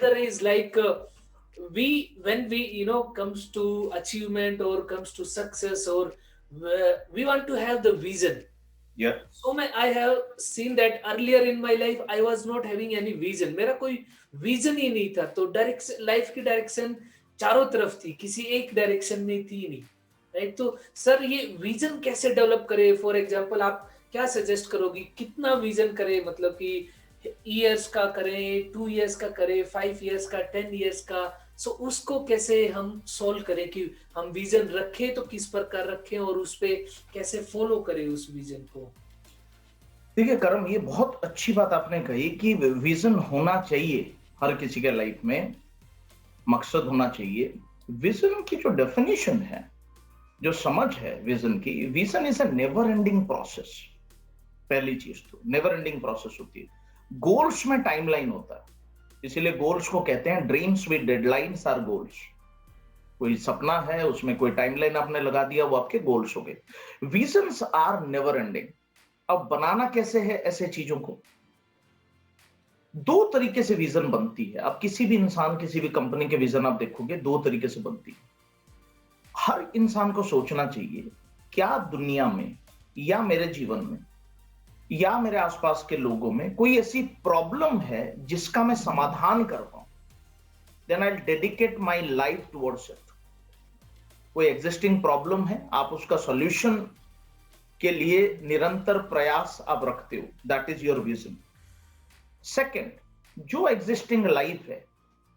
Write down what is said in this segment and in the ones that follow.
There is like we when we comes to achievement or comes to success, or we want to have the vision. Yeah. So I have seen that earlier in my life I was not having any vision. मेरा कोई vision ही नहीं था, तो direction, life की direction चारों तरफ थी, किसी एक डायरेक्शन में थी नहीं। राइट, तो सर ये विजन कैसे डेवलप करे? फॉर एग्जांपल आप क्या सजेस्ट करोगी, कितना विजन करे? मतलब कि ईयर्स का करें, 2 इयर्स का करें, 5 इयर्स का, 10 इयर्स का? सो उसको कैसे हम सोल्व करें कि हम विजन रखें तो किस प्रकार रखें, और उस पे कैसे फॉलो करें उस विजन को? देखिए करम, ये बहुत अच्छी बात आपने कही कि विजन होना चाहिए हर किसी के लाइफ में, मकसद होना चाहिए। विजन की जो डेफिनेशन है, जो समझ है विजन की, vision is a never ending process. पहली चीज तो नेवर एंडिंग प्रोसेस होती है। गोल्स में टाइमलाइन होता है, इसीलिए गोल्स को कहते हैं dreams with deadlines are goals. कोई सपना है, उसमें कोई टाइमलाइन आपने लगा दिया, वो आपके गोल्स हो गए। Visions are never ending. अब बनाना कैसे है ऐसे चीजों को? दो तरीके से विजन बनती है। अब किसी भी इंसान, किसी भी कंपनी के विजन आप देखोगे, दो तरीके से बनती है। हर इंसान को सोचना चाहिए, क्या दुनिया में या मेरे जीवन में या मेरे आसपास के लोगों में कोई ऐसी प्रॉब्लम है जिसका मैं समाधान कर पाऊं, then I dedicate my life towards it. कोई एग्जिस्टिंग प्रॉब्लम है, आप उसका सॉल्यूशन के लिए निरंतर प्रयास आप रखते हो, that is your vision. Second, जो एग्जिस्टिंग लाइफ है,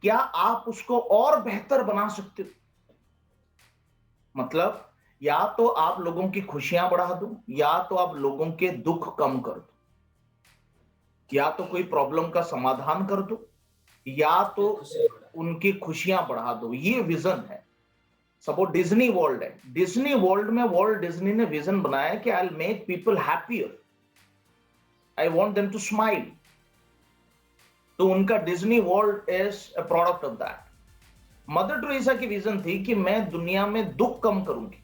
क्या आप उसको और बेहतर बना सकते हो? मतलब या तो आप लोगों की खुशियां बढ़ा दो, या तो आप लोगों के दुख कम कर दो, या तो कोई प्रॉब्लम का समाधान कर दो, या तो खुशी बढ़ा। उनकी खुशियां बढ़ा दो। ये विजन है। सपोज डिज्नी वर्ल्ड है, डिज्नी वर्ल्ड में वर्ल्ड डिज्नी ने विजन बनाया कि I will make people happier, I want them to smile. तो उनका Disney world is a product of that. Mother Teresa की विजन थी कि मैं दुनिया में दुख कम करूंगी,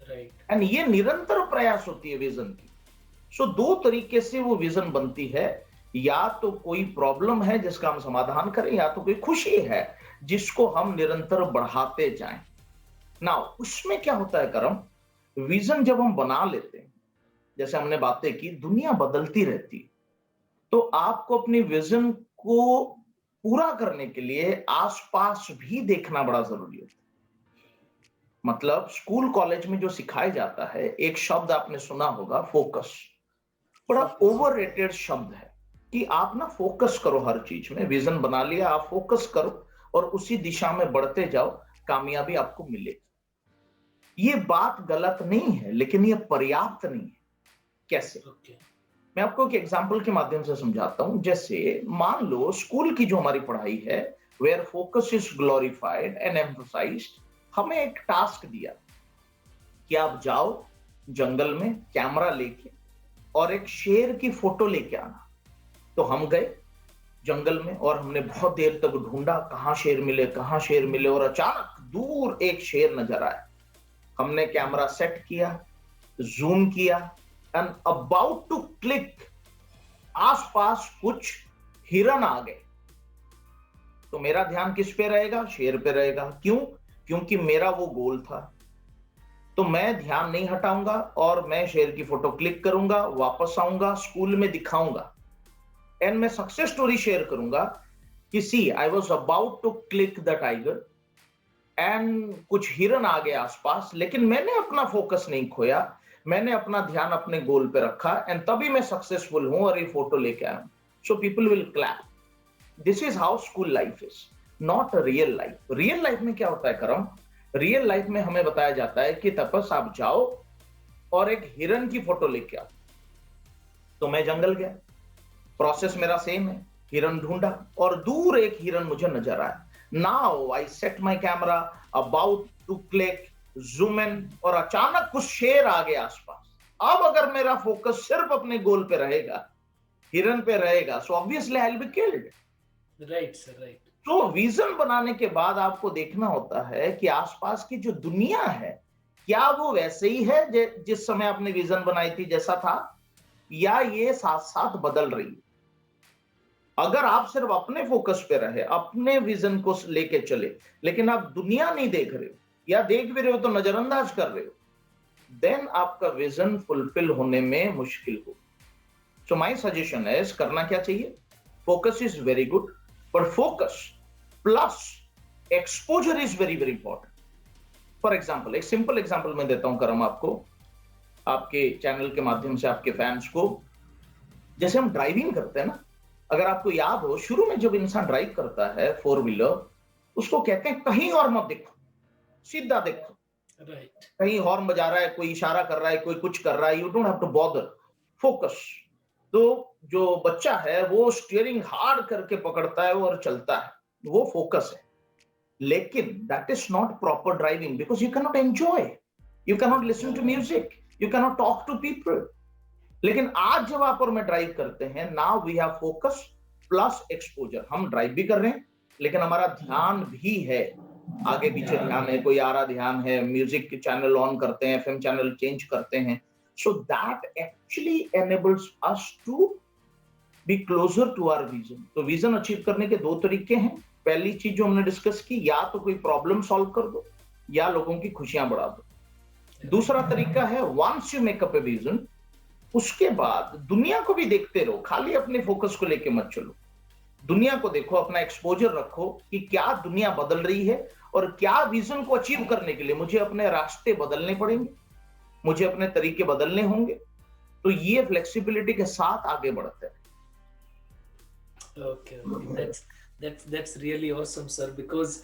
राइट। एंड ये निरंतर प्रयास होती है विजन की। सो दो तरीके से वो विजन बनती है, या तो कोई प्रॉब्लम है जिसका हम समाधान करें, या तो कोई खुशी है जिसको हम निरंतर बढ़ाते जाएं। ना उसमें क्या होता है करम, विजन जब हम बना लेते हैं, जैसे हमने बातें की, दुनिया बदलती रहती है, तो आपको अपनी विजन को पूरा करने के लिए आसपास भी देखना बड़ा जरूरी होता है। मतलब स्कूल कॉलेज में जो सिखाया जाता है, एक शब्द आपने सुना होगा, फोकस। बड़ा फोकस। ओवररेटेड शब्द है कि आप ना फोकस करो हर चीज में। विजन बना लिया, आप फोकस करो और उसी दिशा में बढ़ते जाओ, कामयाबी आपको मिलेगी। ये बात गलत नहीं है, लेकिन ये पर्याप्त नहीं है। कैसे? ओके। मैं आपको एक एग्जांपल के माध्यम से समझाता हूं। जैसे मान लो स्कूल की जो हमारी पढ़ाई है, where focus is glorified and emphasized, हमें एक टास्क दिया कि आप जाओ जंगल में कैमरा लेके और एक शेर की फोटो लेके आना। तो हम गए जंगल में और हमने बहुत देर तक ढूंढा, कहां शेर मिले, कहां शेर मिले, और अचानक दूर एक शेर नजर आया। हमने कैमरा सेट किया, जूम किया, एंड अबाउट टू क्लिक, आसपास कुछ हिरन आ गए। तो मेरा ध्यान किस पे रहेगा? शेर पे रहेगा। क्यों? क्योंकि मेरा वो गोल था। तो मैं ध्यान नहीं हटाऊंगा और मैं शेर की फोटो क्लिक करूंगा, वापस आऊंगा, स्कूल में दिखाऊंगा, एंड मैं सक्सेस स्टोरी शेयर करूंगा कि see I was about to click the tiger and कुछ हिरन आ गए आसपास, लेकिन मैंने अपना फोकस नहीं खोया, मैंने अपना ध्यान अपने गोल पे रखा, एंड तभी मैं सक्सेसफुल हूं और ये फोटो लेके आया हूं। So people will clap. This is how school life is, not real life. Real life में क्या होता है करम? रियल लाइफ में हमें बताया जाता है कि तपस आप जाओ और एक हिरन की फोटो लेके आओ। तो मैं जंगल गया, प्रोसेस मेरा सेम है, हिरन ढूंढा और दूर एक हिरन मुझे नजर आया। Now I set my camera about to click, zoom in, और अचानक कुछ शेर आ गया आसपास। अब अगर मेरा फोकस सिर्फ अपने गोल पे रहेगा, हिरन पे रहेगा, so obviously I will be killed. Right sir, right. तो विजन बनाने के बाद आपको देखना होता है कि आसपास की जो दुनिया है, क्या वो वैसे ही है जिस समय आपने विजन बनाई थी जैसा था, या ये साथ साथ बदल रही है? अगर आप सिर्फ अपने फोकस पे रहे, अपने विजन को लेके चले, लेकिन आप दुनिया नहीं देख रहे हो या देख भी रहे हो तो नजरअंदाज कर रहे हो, देन आपका विजन फुलफिल होने में मुश्किल हो। सो माय सजेशन है, करना क्या चाहिए? Focus is very good, but focus plus exposure is very very important. For example, एक सिंपल एग्जाम्पल मैं देता हूं करम आपको, आपके चैनल के माध्यम से आपके फैंस को। जैसे हम ड्राइविंग करते हैं ना, अगर आपको याद हो, शुरू में जब इंसान ड्राइव करता है फोर व्हीलर, उसको कहते हैं कहीं और मत देखो, सीधा देखो। राइट। कहीं हॉर्न बजा रहा है, कोई इशारा कर रहा है, कोई कुछ कर रहा है, you don't have to bother, focus. तो जो बच्चा है वो स्टीयरिंग हार्ड करके पकड़ता है और चलता है, वो फोकस है। लेकिन that is not proper driving, because you can not enjoy, you can not listen to music, you can not talk to people. लेकिन आज जब आप और मैं ड्राइव करते हैं, now we have focus plus exposure. हम ड्राइव भी कर रहे हैं, लेकिन हमारा ध्यान भी है, आगे पीछे ध्यान है, कोई आ रहा ध्यान है, म्यूजिक के चैनल ऑन करते हैं, एफएम चैनल चेंज करते हैं। So that actually enables us to be closer to our vision. तो विजन अचीव करने के दो तरीके हैं। पहली चीज जो हमने डिस्कस की, या तो कोई प्रॉब्लम सॉल्व कर दो या लोगों की खुशियां बढ़ा दो। दूसरा तरीका है, once you make up a vision, उसके बाद दुनिया को भी देखते रहो, खाली अपने फोकस को लेके मत चलो। दुनिया को देखो, अपना एक्सपोजर रखो कि क्या दुनिया बदल रही है और क्या विजन को अचीव करने के लिए मुझे अपने रास्ते बदलने पड़ेंगे, मुझे अपने तरीके बदलने होंगे। तो ये फ्लेक्सिबिलिटी के साथ आगे बढ़ते हैं। Okay, that's really awesome, sir. Because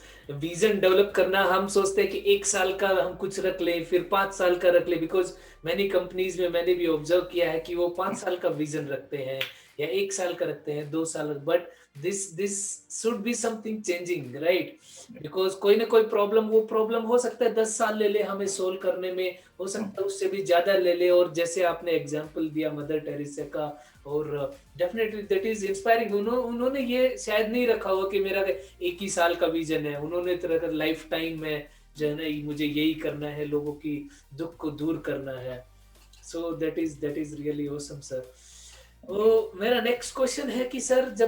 vision develop करना, हम सोचते हैं कि 1 साल का हम कुछ रख लें, फिर 5 साल का रख लें। बिकॉज मैनी कंपनीज में मैंने भी ऑब्जर्व किया है कि वो 5 साल का विजन रखते हैं या 1 साल का रखते हैं, 2 साल। But this should be something changing, right? Because कोई ना कोई प्रॉब्लम, वो प्रॉब्लम हो सकता है 10 साल ले ले हमें सोल्व करने में, हो सकता है उससे भी ज्यादा ले ले। और जैसे आपने एग्जाम्पल दिया मदर टेरेसा का, और डेफिनेटली दैट इज इंस्पायरिंग। उन्होंने ये शायद नहीं रखा हुआ कि मेरा 1 ही साल का विजन है, उन्होंने तो लाइफ टाइम में जो है ना, मुझे यही करना है, लोगों की दुख को दूर करना है। So that is really awesome, sir. तो मेरा नेक्स्ट क्वेश्चन है कि सर, जब